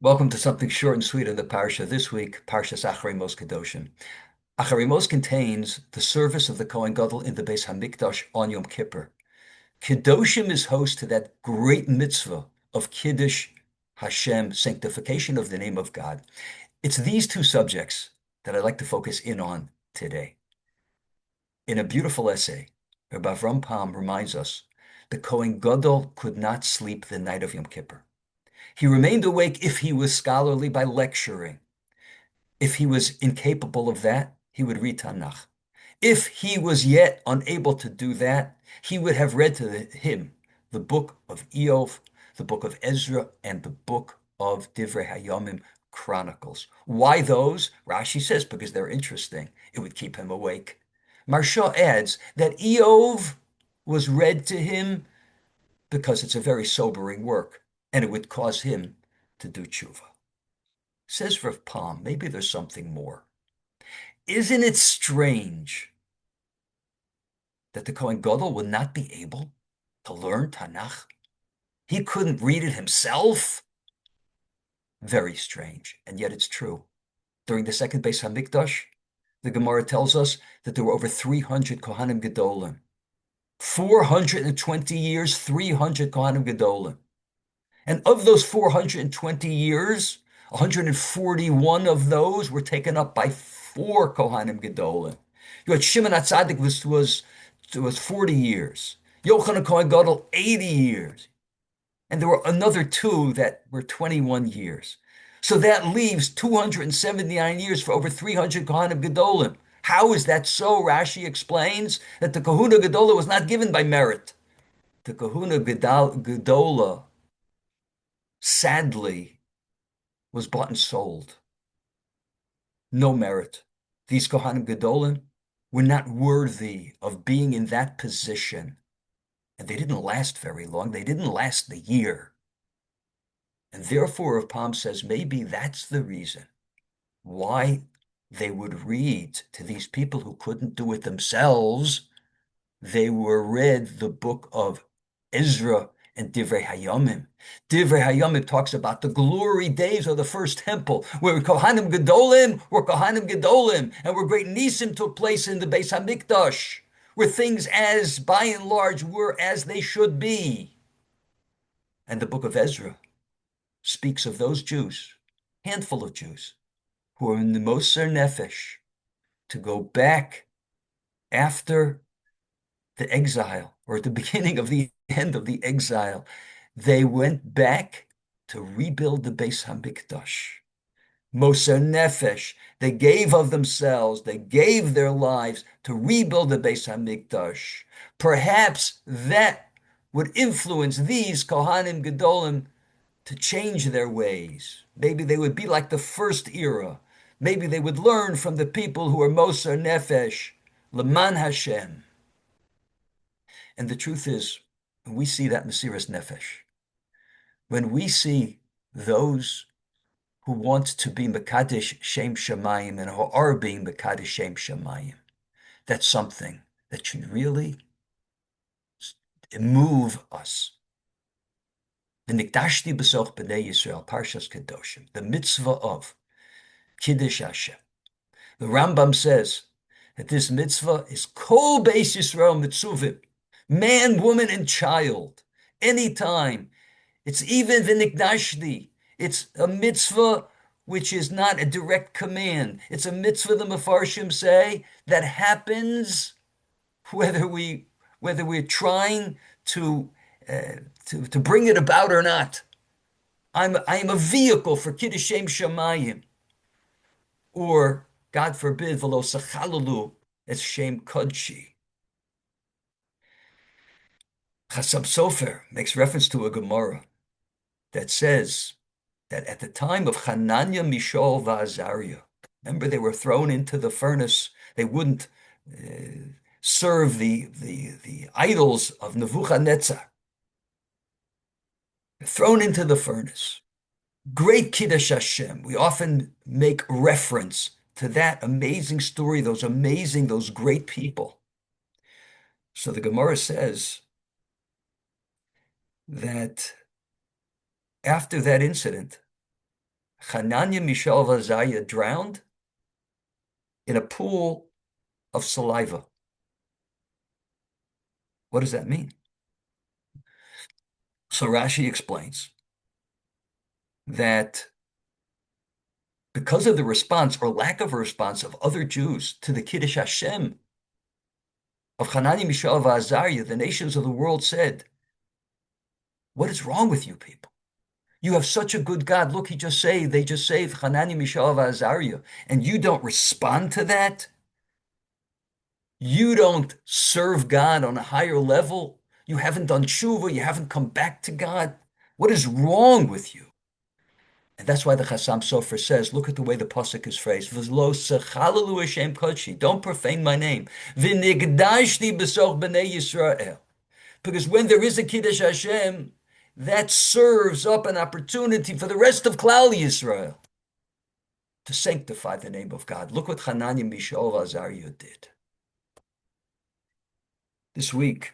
Welcome to something short and sweet in the Parsha this week, Parshas Acharie Kedoshim. Acharie contains the service of the Kohen Gadol in the Beis Hamikdash on Yom Kippur. Kedoshim is host to that great mitzvah of Kiddush, Hashem, sanctification of the name of God. It's these two subjects that I'd like to focus in on today. In a beautiful essay, Rabbi Avram Pam reminds us the Kohen Gadol could not sleep the night of Yom Kippur. He remained awake if he was scholarly by lecturing. If he was incapable of that, he would read Tanakh. If he was yet unable to do that, he would have read to him the book of Eov, the book of Ezra, and the book of Divrei Hayamim, Chronicles. Why those? Rashi says because they're interesting. It would keep him awake. Marsha adds that Eov was read to him because it's a very sobering work, and it would cause him to do tshuva. Says Rav Pam, maybe there's something more. Isn't it strange that the Kohen Gadol would not be able to learn Tanakh? He couldn't read it himself? Very strange, and yet it's true. During the second Beis Hamikdash, the Gemara tells us that there were over 300 Kohanim Gedolim. 420 years, 300 Kohanim Gedolim. And of those 420 years, 141 of those were taken up by four Kohanim Gedolim. You had Shimon HaTzadik was 40 years. Yochanan Kohen Gadol, 80 years. And there were another two that were 21 years. So that leaves 279 years for over 300 Kohanim Gedolim. How is that so? Rashi explains that the Kahuna Gedola was not given by merit. The Kahuna Gedola, sadly, was bought and sold. No merit. These Kohanim Gedolim were not worthy of being in that position. And they didn't last very long. They didn't last the year. And therefore, Rav Pam says maybe that's the reason why they would read to these people who couldn't do it themselves. They were read the book of Ezra and Divrei Hayamim. Divrei Hayamim talks about the glory days of the first temple, where Kohanim Gedolim were Kohanim Gedolim, and where great Nisim took place in the Beis Hamikdash, where things as, by and large, were as they should be. And the book of Ezra speaks of those Jews, handful of Jews, who are in the Moser Nefesh, to go back after the exile, or at the beginning of the end of the exile. They went back to rebuild the Beis Hamikdash. Moser Nefesh, they gave of themselves, they gave their lives to rebuild the Beis Hamikdash. Perhaps that would influence these Kohanim Gedolim to change their ways. Maybe they would be like the first era. Maybe they would learn from the people who are Moser Nefesh, Leman Hashem. And the truth is, we see that Mesiras Nefesh. When we see those who want to be Mekadesh Shem Shemayim and who are being Mekadesh Shem Shemayim, that's something that should really move us. The Nikdashti B'soch B'nei Yisrael, Parshas Kedoshim, the mitzvah of Kiddush Hashem. The Rambam says that this mitzvah is Kol Beis Yisrael Mitzuvim, man, woman, and child, anytime. It's even v'nikdashti. It's a mitzvah which is not a direct command. It's a mitzvah, the Mefarshim say, that happens whether we're trying to bring it about or not. I am a vehicle for Kiddush Shem Shemayim, or God forbid, v'lo sachalalu es Shem Kodshi. Chasam Sofer makes reference to a Gemara that says that at the time of Hananiah, Mishael, Azariah, remember they were thrown into the furnace. They wouldn't serve the idols of Nebuchadnezzar. Thrown into the furnace. Great Kiddush Hashem. We often make reference to that amazing story, those great people. So the Gemara says that after that incident, Hananiah, Mishael, and Azariah drowned in a pool of saliva. What does that mean? So Rashi explains that because of the response or lack of a response of other Jews to the Kiddush Hashem of Hananiah, Mishael, and Azariah, the nations of the world said, "What is wrong with you people? You have such a good God. Look, they just saved Hananiah, Mishael, and Azariah, and you don't respond to that? You don't serve God on a higher level. You haven't done tshuva. You haven't come back to God. What is wrong with you?" And that's why the Chassam Sofer says, look at the way the pasuk is phrased. V'lo sechalelu Hashem kodshi. Don't profane my name. V'nigdashti b'soch b'nei Yisrael. Because when there is a Kiddush Hashem, that serves up an opportunity for the rest of Klal Yisrael to sanctify the name of God. Look what Hananiah, Mishael, and Azariah did. This week,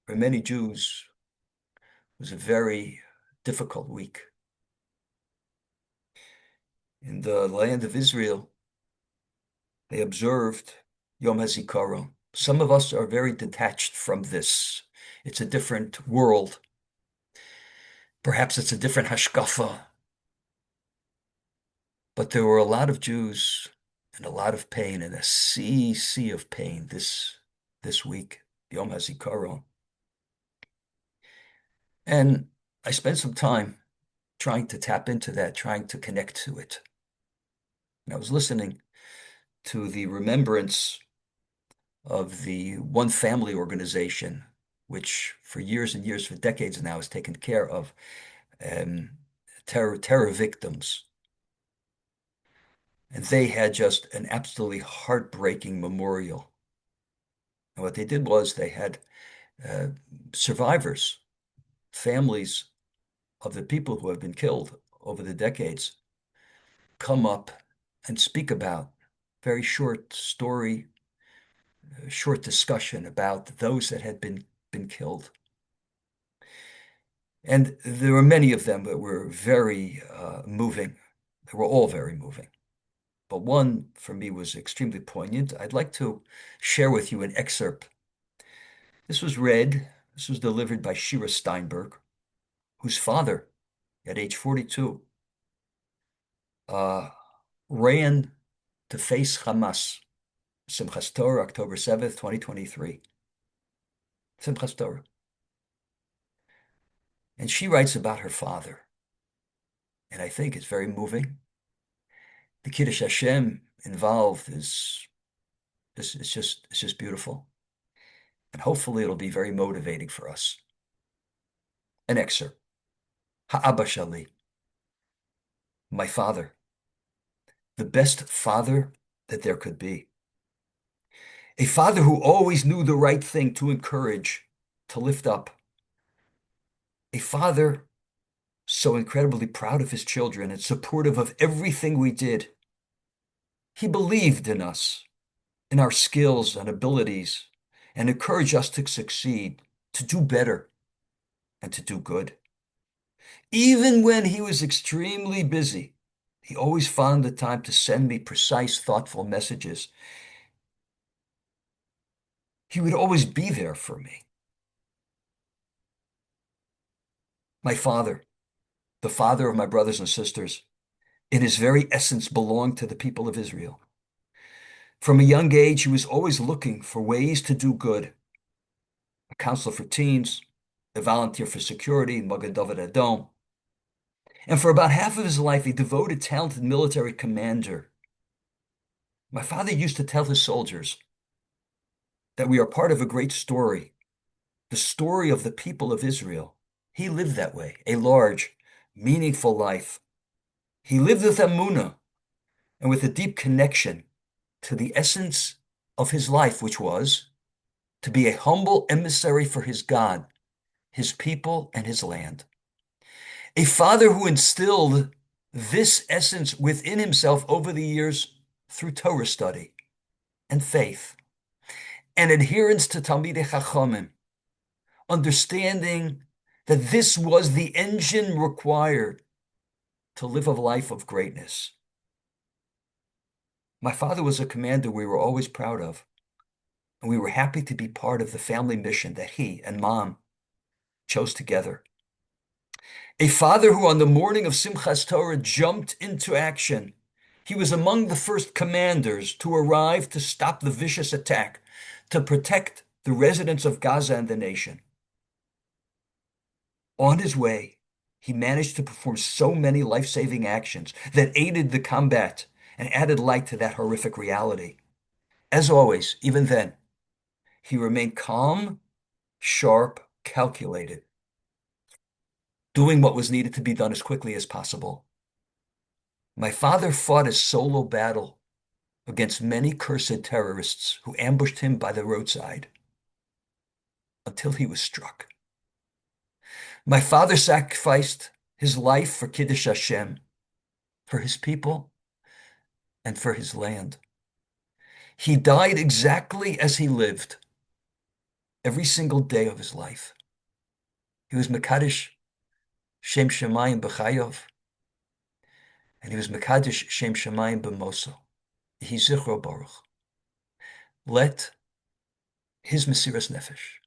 for many Jews, was a very difficult week. In the land of Israel, they observed Yom HaZikaron. Some of us are very detached from this. It's a different world. Perhaps it's a different hashkafa. But there were a lot of Jews and a lot of pain, and a sea of pain this week, Yom HaZikaron. And I spent some time trying to tap into that, trying to connect to it. And I was listening to the remembrance of the one family organization, which for years and years, for decades now, has taken care of terror victims. And they had just an absolutely heartbreaking memorial. And what they did was they had survivors, families of the people who have been killed over the decades, come up and speak about very short story, short discussion about those that had been killed. And there were many of them that were very moving. They were all very moving. But one for me was extremely poignant. I'd like to share with you an excerpt. This was delivered by Shira Steinberg, whose father, at age 42, ran to face Hamas. Simchas Torah, October 7th, 2023. Simchas Torah. And she writes about her father. And I think it's very moving. The Kiddush Hashem involved is it's just beautiful. And hopefully it'll be very motivating for us. An excerpt. Ha'aba Shali. My father. The best father that there could be. A father who always knew the right thing to encourage, to lift up. A father so incredibly proud of his children and supportive of everything we did. He believed in us, in our skills and abilities, and encouraged us to succeed, to do better, and to do good. Even when he was extremely busy, he always found the time to send me precise, thoughtful messages. He would always be there for me. My father, the father of my brothers and sisters, in his very essence belonged to the people of Israel. From a young age, he was always looking for ways to do good. A counselor for teens, a volunteer for security in Magen David Adom, and for about half of his life, a devoted, talented military commander. My father used to tell his soldiers that we are part of a great story, the story of the people of Israel. He lived that way, a large, meaningful life. He lived with emunah and with a deep connection to the essence of his life, which was to be a humble emissary for his God, his people, and his land. A father who instilled this essence within himself over the years through Torah study and faith and adherence to Talmidei Chachamim, understanding that this was the engine required to live a life of greatness. My father was a commander we were always proud of, and we were happy to be part of the family mission that he and mom chose together. A father who on the morning of Simchas Torah jumped into action. He was among the first commanders to arrive to stop the vicious attack, to protect the residents of Gaza and the nation. On his way, he managed to perform so many life-saving actions that aided the combat and added light to that horrific reality. As always, even then, he remained calm, sharp, calculated, doing what was needed to be done as quickly as possible. My father fought a solo battle against many cursed terrorists who ambushed him by the roadside until he was struck. My father sacrificed his life for Kiddush Hashem, for his people, and for his land. He died exactly as he lived every single day of his life. He was Mekadesh Shem Shemayim B'Chayov, and he was Mekadesh Shem Shemayim B'Moso. Yehi Zichro Baruch. Let his Mesiras Nefesh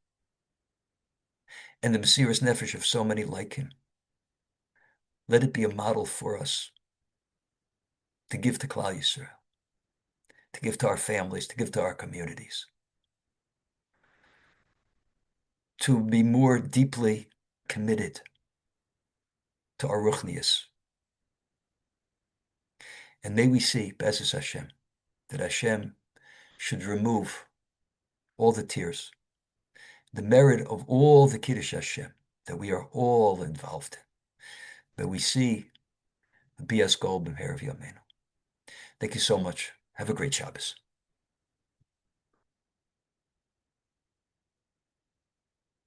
and the Mesiras Nefesh of so many like him, let it be a model for us to give to Klal Yisrael, to give to our families, to give to our communities, to be more deeply committed to our ruchnius. And may we see, Be'ezus Hashem, that Hashem should remove all the tears, the merit of all the Kiddush Hashem that we are all involved in. That we see the Bias Gold B'Meir of Yameinu. Thank you so much. Have a great Shabbos.